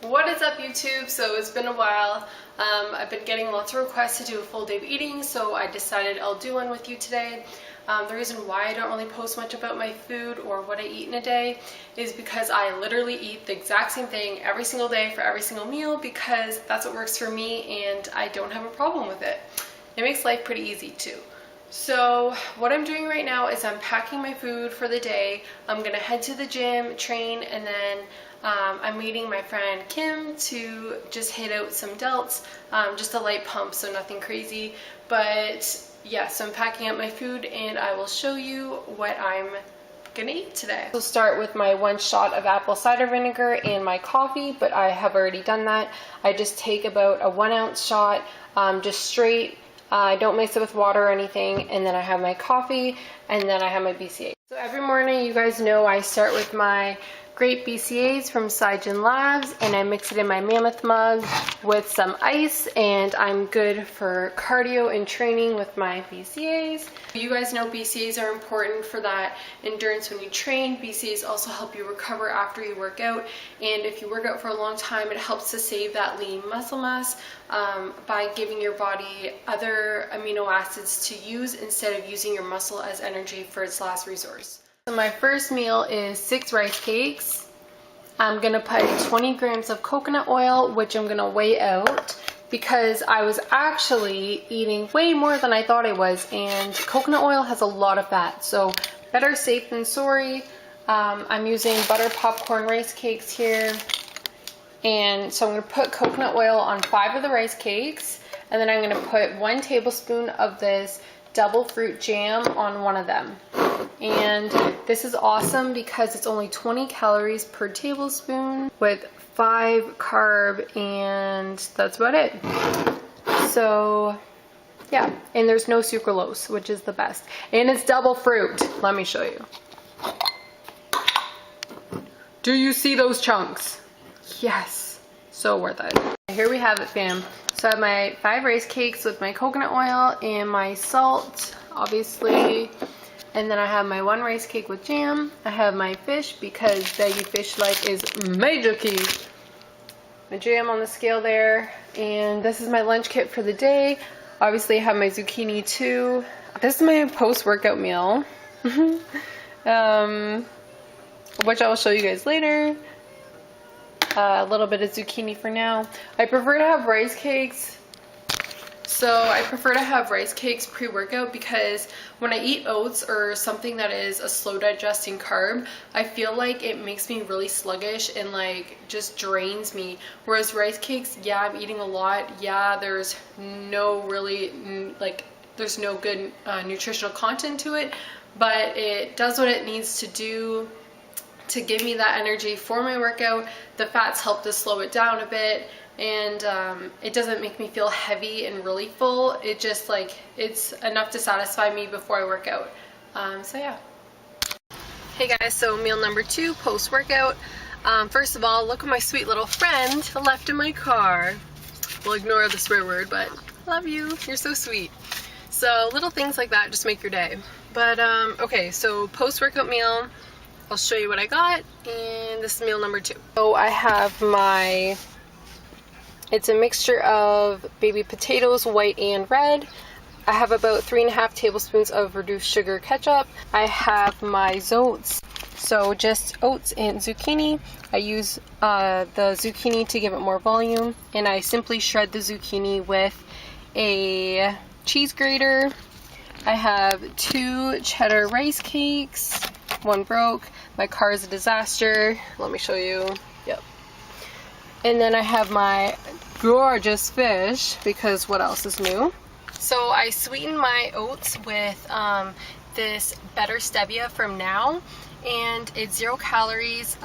What is up, YouTube? So it's been a while. I've been getting lots of requests to do a full day of eating, so I decided I'll do one with you today. The reason why I don't really post much about my food or what I eat in a day is because I literally eat the exact same thing every single day for every single meal because that's what works for me and I don't have a problem with it. It makes life pretty easy too. So what I'm doing right now is I'm packing my food for the day. I'm gonna head to the gym, train, and then I'm meeting my friend Kim to just hit out some delts, just a light pump, so nothing crazy. But yeah, so I'm packing up my food and I will show you what I'm gonna eat today. So start with my 1 shot of apple cider vinegar and my coffee, but I have already done that. I just take about a 1 ounce shot, just straight. I don't mix it with water or anything, and then I have my coffee, and then I have my BCAAs. So every morning, you guys know I start with my Grape BCAAs from Regimen Labs, and I mix it in my mammoth mug with some ice, and I'm good for cardio and training with my BCAAs. You guys know BCAAs are important for that endurance when you train. BCAAs also help you recover after you work out, and if you work out for a long time, it helps to save that lean muscle mass by giving your body other amino acids to use instead of using your muscle as energy for its last resource. So my first meal is 6 rice cakes. I'm gonna put 20 grams of coconut oil, which I'm gonna weigh out because I was actually eating way more than I thought I was, and coconut oil has a lot of fat, so better safe than sorry. I'm using butter popcorn rice cakes here, and so I'm gonna put coconut oil on 5 of the rice cakes, and then I'm gonna put 1 tablespoon of this double fruit jam on 1 of them. And this is awesome because it's only 20 calories per tablespoon with 5 carb, and that's about it. So yeah, and there's no sucralose, which is the best, and it's double fruit. Let me show you. Do you see those chunks? Yes, so worth it. Here we have it, fam. So I have my 5 rice cakes with my coconut oil and my salt, obviously. And then I have my 1 rice cake with jam. I have my fish because veggie fish life is major key. My jam on the scale there. And this is my lunch kit for the day. Obviously I have my zucchini too. This is my post-workout meal. Which I will show you guys later. A little bit of zucchini for now. I prefer to have rice cakes. So I prefer to have rice cakes pre-workout because when I eat oats or something that is a slow digesting carb, I feel like it makes me really sluggish and like just drains me. Whereas rice cakes, yeah, I'm eating a lot. Yeah, there's no really there's no good nutritional content to it, but it does what it needs to do to give me that energy for my workout. The fats help to slow it down a bit, and it doesn't make me feel heavy and really full. It just it's enough to satisfy me before I work out. So yeah. Hey guys, so meal number 2 post-workout. First of all, look what my sweet little friend left in my car. We'll ignore the swear word, but love you, you're so sweet. So little things like that just make your day. But okay, so post-workout meal, I'll show you what I got, and this is meal number 2. So I have it's a mixture of baby potatoes, white and red. I have about 3.5 tablespoons of reduced sugar ketchup. I have my oats, so just oats and zucchini. I use the zucchini to give it more volume, and I simply shred the zucchini with a cheese grater. I have 2 cheddar rice cakes. 1 broke. My car is a disaster. Let me show you. Yep. And then I have my gorgeous fish because what else is new? So I sweeten my oats with this Better Stevia from Now, and it's 0 calories.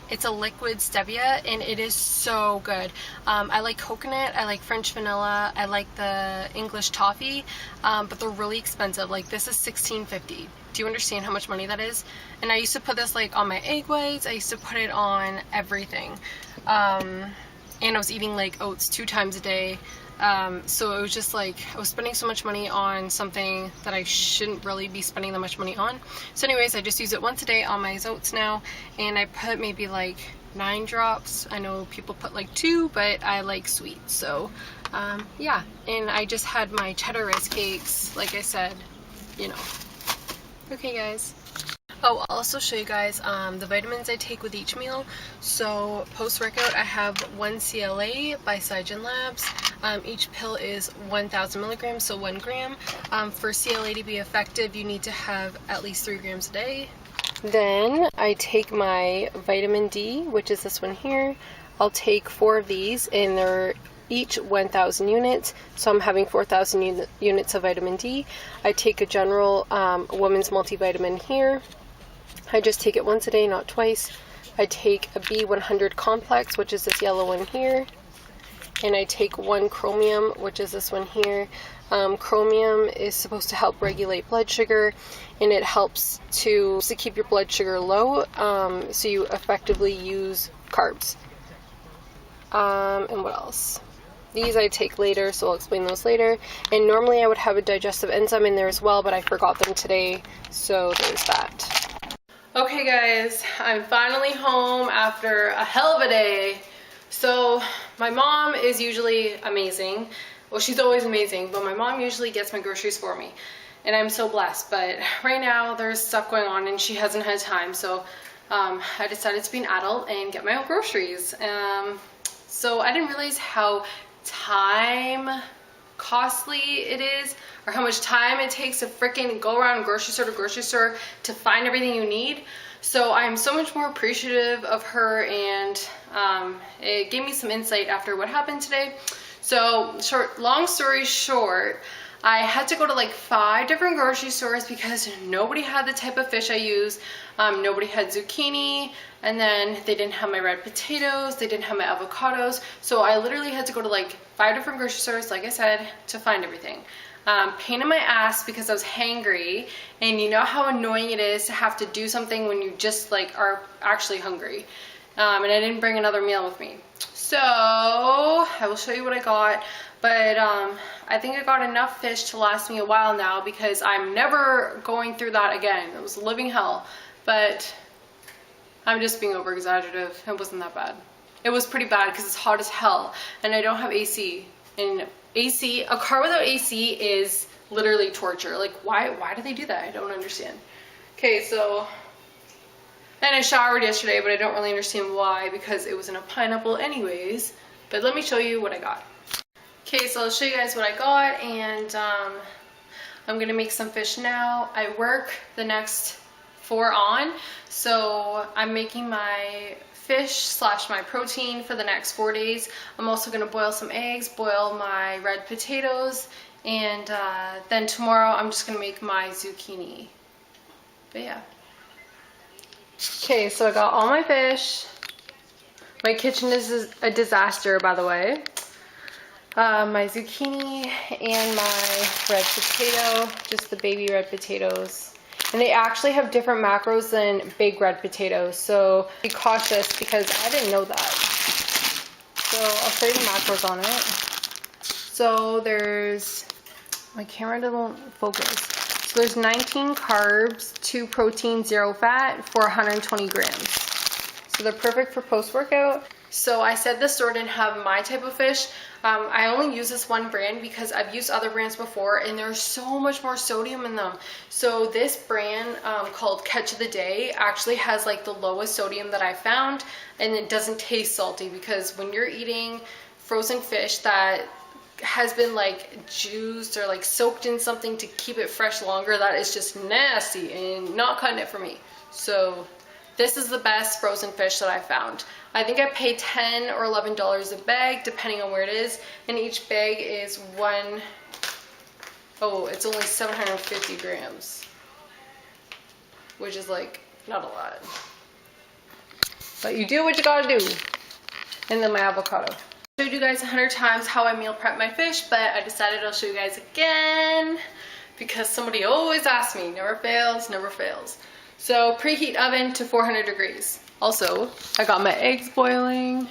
It's a liquid stevia, and it is so good. I like coconut, I like French vanilla, I like the English toffee, but they're really expensive. Like this is $16.50. Do you understand how much money that is? And I used to put this like on my egg whites. I used to put it on everything. And I was eating like oats 2 times a day. So it was just like, I was spending so much money on something that I shouldn't really be spending that much money on. So anyways, I just use it once a day on my oats now, and I put maybe like 9 drops. I know people put like 2, but I like sweet, so yeah. And I just had my cheddar rice cakes, like I said, you know. Okay guys. Oh, I'll also show you guys the vitamins I take with each meal. So post-workout I have 1 CLA by Cygen Labs. Each pill is 1,000 milligrams, so 1 gram. For CLA to be effective, you need to have at least 3 grams a day. Then I take my vitamin D, which is this one here. I'll take 4 of these, and they're each 1,000 units, so I'm having 4,000 units of vitamin D. I take a general woman's multivitamin here. I just take it once a day, not twice. I take a B100 complex, which is this yellow one here. And I take 1 chromium, which is this one here. Chromium is supposed to help regulate blood sugar, and it helps to keep your blood sugar low, so you effectively use carbs. And what else? These I take later, so I'll explain those later. And normally I would have a digestive enzyme in there as well, but I forgot them today, so there's that. Okay guys, I'm finally home after a hell of a day. So my mom is usually amazing. Well, she's always amazing, but my mom usually gets my groceries for me. And I'm so blessed, but right now there's stuff going on and she hasn't had time, so I decided to be an adult and get my own groceries. So I didn't realize how time costly it is, or how much time it takes to freaking go around grocery store to grocery store to find everything you need. So I'm so much more appreciative of her, and it gave me some insight after what happened today. So long story short, I had to go to like 5 different grocery stores because nobody had the type of fish I use. Nobody had zucchini, and then they didn't have my red potatoes, they didn't have my avocados. So I literally had to go to like 5 different grocery stores, like I said, to find everything. Pain in my ass because I was hangry, and you know how annoying it is to have to do something when you just like are actually hungry. And I didn't bring another meal with me. So I will show you what I got, but I think I got enough fish to last me a while now because I'm never going through that again. It was living hell, but I'm just being over exaggerative. It wasn't that bad. It was pretty bad because it's hot as hell and I don't have AC. And AC, a car without AC is literally torture. Like why do they do that? I don't understand. Okay, so, and I showered yesterday, but I don't really understand why, because it was in a pineapple anyways. But let me show you what I got. Okay, so I'll show you guys what I got, and I'm gonna make some fish now. I work the next 4 on, so I'm making my fish / my protein for the next 4 days. I'm also gonna boil some eggs, boil my red potatoes, and then tomorrow I'm just gonna make my zucchini. But yeah. Okay, so I got all my fish. My kitchen is a disaster, by the way. My zucchini and my red potato, just the baby red potatoes. And they actually have different macros than big red potatoes, so be cautious because I didn't know that. So I'll show you the macros on it. So there's, my camera doesn't focus. So there's 19 carbs, 2 protein, 0 fat for 120 grams. So they're perfect for post-workout. So I said the store didn't have my type of fish. I only use this one brand because I've used other brands before and there's so much more sodium in them. So this brand called Catch of the Day actually has like the lowest sodium that I found, and it doesn't taste salty, because when you're eating frozen fish that has been like juiced or like soaked in something to keep it fresh longer, that is just nasty and not cutting it for me. So this is the best frozen fish that I found. I think I paid $10 or $11 a bag, depending on where it is, and each bag is it's only 750 grams, which is like not a lot. But you do what you gotta do. And then my avocado. I showed you guys 100 times how I meal prep my fish, but I decided I'll show you guys again because somebody always asks me. Never fails, never fails. So preheat oven to 400 degrees. Also, I got my eggs boiling.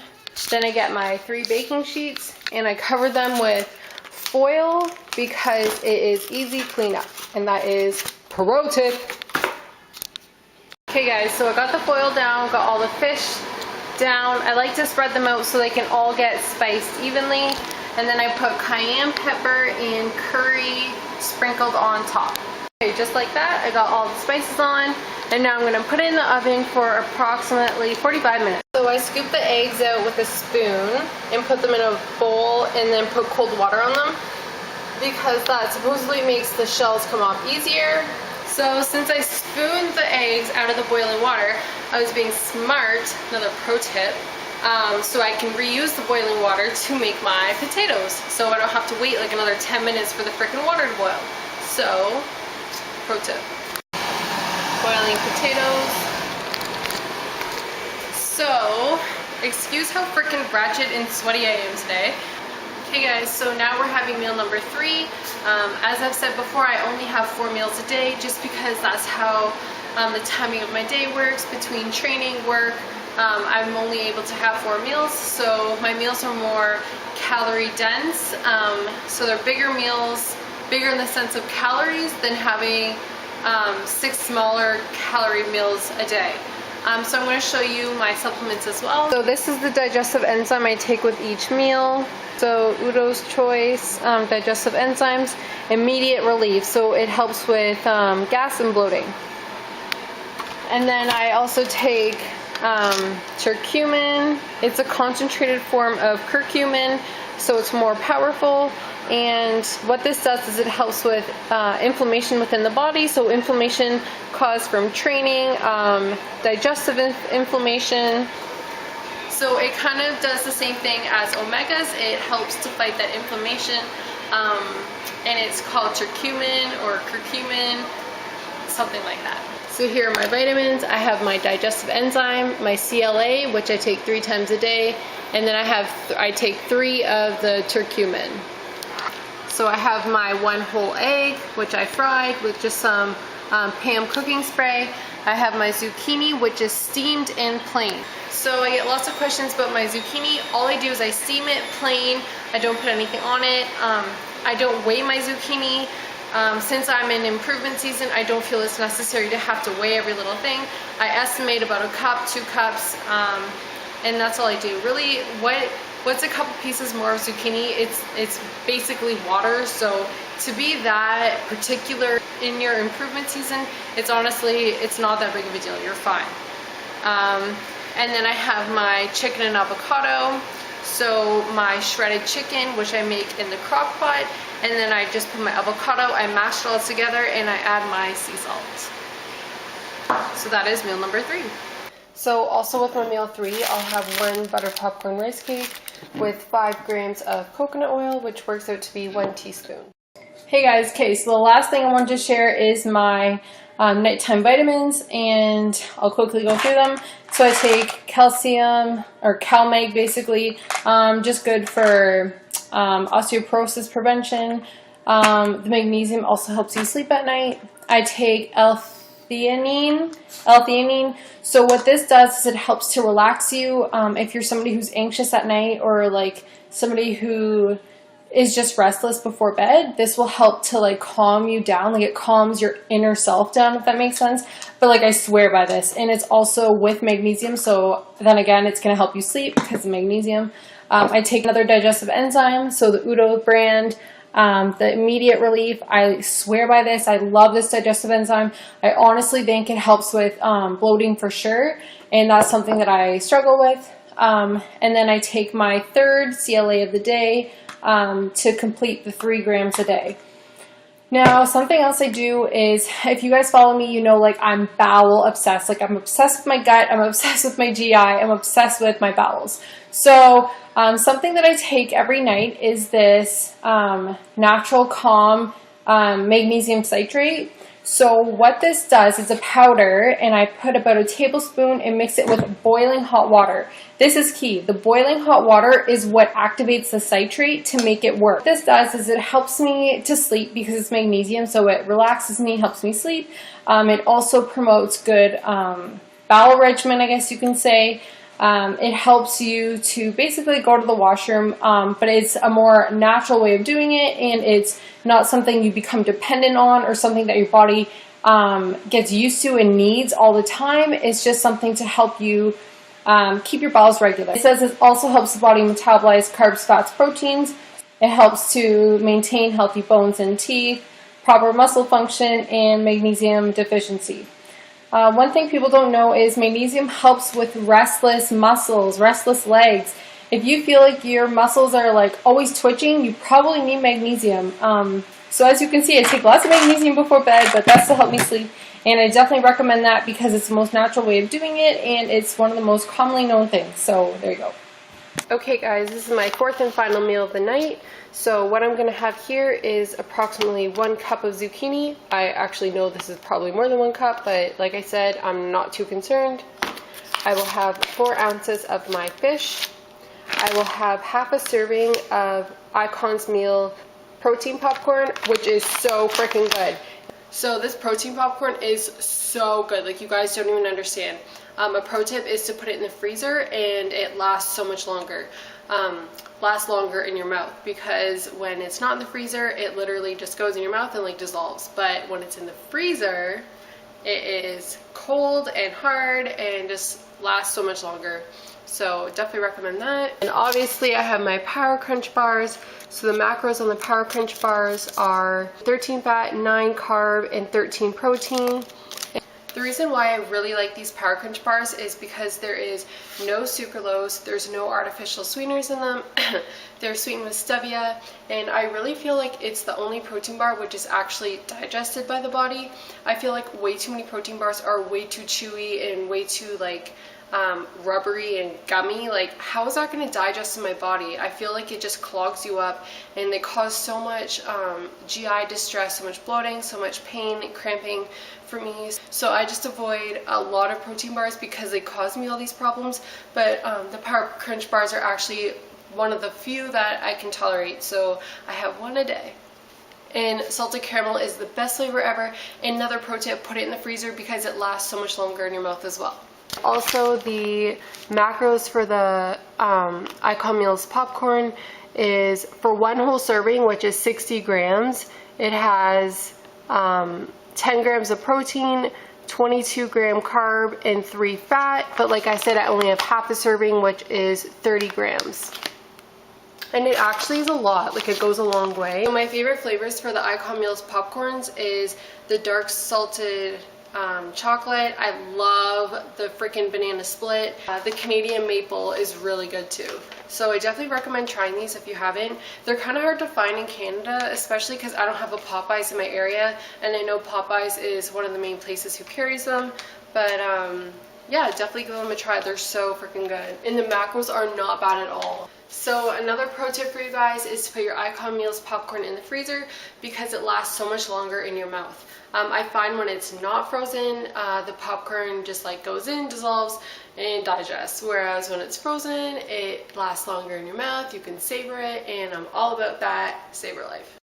Then I get my 3 baking sheets and I cover them with foil because it is easy cleanup, and that is pro tip. Okay guys, so I got the foil down, got all the fish down. I like to spread them out so they can all get spiced evenly. And then I put cayenne pepper and curry sprinkled on top. Okay, just like that, I got all the spices on. And now I'm gonna put it in the oven for approximately 45 minutes. So I scoop the eggs out with a spoon and put them in a bowl and then put cold water on them, because that supposedly makes the shells come off easier. So since I spooned the eggs out of the boiling water, I was being smart, another pro tip, so I can reuse the boiling water to make my potatoes. So I don't have to wait like another 10 minutes for the frickin' water to boil. So, pro tip. Boiling potatoes. So, excuse how frickin' ratchet and sweaty I am today. Hey guys, so now we're having meal number 3. As I've said before, I only have 4 meals a day just because that's how the timing of my day works between training, work. I'm only able to have 4 meals, so my meals are more calorie dense. So they're bigger meals, bigger in the sense of calories than having 6 smaller calorie meals a day. So I'm going to show you my supplements as well. So this is the digestive enzyme I take with each meal. So Udo's Choice digestive enzymes, immediate relief. So it helps with gas and bloating. And then I also take curcumin. It's a concentrated form of curcumin, so it's more powerful. And what this does is it helps with inflammation within the body. So inflammation caused from training, digestive inflammation. So it kind of does the same thing as omegas. It helps to fight that inflammation. And it's called curcumin or curcumin, something like that. So here are my vitamins. I have my digestive enzyme, my CLA, which I take 3 times a day, and then I take 3 of the curcumin. So I have my 1 whole egg, which I fried with just some Pam cooking spray. I have my zucchini, which is steamed and plain. So I get lots of questions about my zucchini. All I do is I steam it plain. I don't put anything on it. I don't weigh my zucchini. Since I'm in improvement season, I don't feel it's necessary to have to weigh every little thing. I estimate about 1 cup, 2 cups, and that's all I do. Really, what's a couple pieces more of zucchini? It's basically water. So to be that particular in your improvement season, it's not that big of a deal. You're fine. And then I have my chicken and avocado. So my shredded chicken, which I make in the crock pot, and then I just put my avocado, I mash it all together, and I add my sea salt. So that is meal number 3. So also with my meal 3, I'll have 1 butter popcorn rice cake with 5 grams of coconut oil, which works out to be 1 teaspoon. Hey guys, okay, so the last thing I wanted to share is my nighttime vitamins, and I'll quickly go through them. So I take calcium, or CalMag basically, just good for osteoporosis prevention. The magnesium also helps you sleep at night. I take L-theanine. So what this does is it helps to relax you. If you're somebody who's anxious at night, or like somebody who is just restless before bed, this will help to like calm you down. Like it calms your inner self down, if that makes sense. But like I swear by this, and it's also with magnesium. So then again, it's going to help you sleep because of magnesium. I take another digestive enzyme. So the Udo brand, the immediate relief. I swear by this. I love this digestive enzyme. I honestly think it helps with bloating for sure. And that's something that I struggle with. And then I take my 3rd CLA of the day, to complete the 3 grams a day. Now, something else I do is, if you guys follow me, you know, like I'm bowel obsessed. Like I'm obsessed with my gut, I'm obsessed with my GI, I'm obsessed with my bowels. So something that I take every night is this Natural Calm magnesium citrate. So what this does is a powder, and I put about a tablespoon and mix it with boiling hot water. This is key. The boiling hot water is what activates the citrate to make it work. What this does is it helps me to sleep because it's magnesium, so it relaxes me, helps me sleep. It also promotes good bowel regimen, I guess you can say. It helps you to basically go to the washroom, but it's a more natural way of doing it, and it's not something you become dependent on or something that your body gets used to and needs all the time. It's just something to help you keep your bowels regular. It says it also helps the body metabolize carbs, fats, proteins. It helps to maintain healthy bones and teeth, proper muscle function, and magnesium deficiency. One thing people don't know is magnesium helps with restless muscles, restless legs. If you feel like your muscles are like always twitching, you probably need magnesium. So as you can see, I take lots of magnesium before bed, but that's to help me sleep. And I definitely recommend that because it's the most natural way of doing it, and it's one of the most commonly known things. So there you go. Okay guys, this is my fourth and final meal of the night. So what I'm going to have here is approximately 1 cup of zucchini. I actually know this is probably more than 1 cup, but like I said, I'm not too concerned. I will have 4 ounces of my fish. I will have half a serving of Icon's Meal protein popcorn, which is so freaking good. So this protein popcorn is so good, like you guys don't even understand. A pro tip is to put it in the freezer, and it lasts so much longer. Lasts longer in your mouth, because when it's not in the freezer, it literally just goes in your mouth and like dissolves. But when it's in the freezer, it is cold and hard and just lasts so much longer. So definitely recommend that. And obviously I have my Power Crunch bars. So the macros on the Power Crunch bars are 13 fat, 9 carb, and 13 protein. The reason why I really like these Power Crunch bars is because there is no sucralose, there's no artificial sweeteners in them, they're sweetened with stevia, and I really feel like it's the only protein bar which is actually digested by the body. I feel like way too many protein bars are way too chewy and way too like rubbery and gummy. Like, how is that going to digest in my body? I feel like it just clogs you up, and they cause so much GI distress, so much bloating, so much pain and cramping for me. So I just avoid a lot of protein bars because they cause me all these problems. But the Power Crunch bars are actually one of the few that I can tolerate, so I have 1 a day. And salted caramel is the best flavor ever. Another pro tip, put it in the freezer because it lasts so much longer in your mouth as well. Also, the macros for the Icon Meals popcorn is for 1 whole serving, which is 60 grams. It has 10 grams of protein, 22 gram carb, and 3 fat. But like I said, I only have half a serving, which is 30 grams. And it actually is a lot, like it goes a long way. So my favorite flavors for the Icon Meals popcorns is the dark salted chocolate. I love the freaking banana split. The Canadian maple is really good too. So I definitely recommend trying these if you haven't. They're kind of hard to find in Canada, especially because I don't have a Popeyes in my area, and I know Popeyes is one of the main places who carries them. But yeah, definitely give them a try. They're so freaking good. And the macros are not bad at all. So another pro tip for you guys is to put your Icon Meals popcorn in the freezer because it lasts so much longer in your mouth. I find when it's not frozen, the popcorn just like goes in, dissolves, and digests. Whereas when it's frozen, it lasts longer in your mouth, you can savor it, and I'm all about that savor life.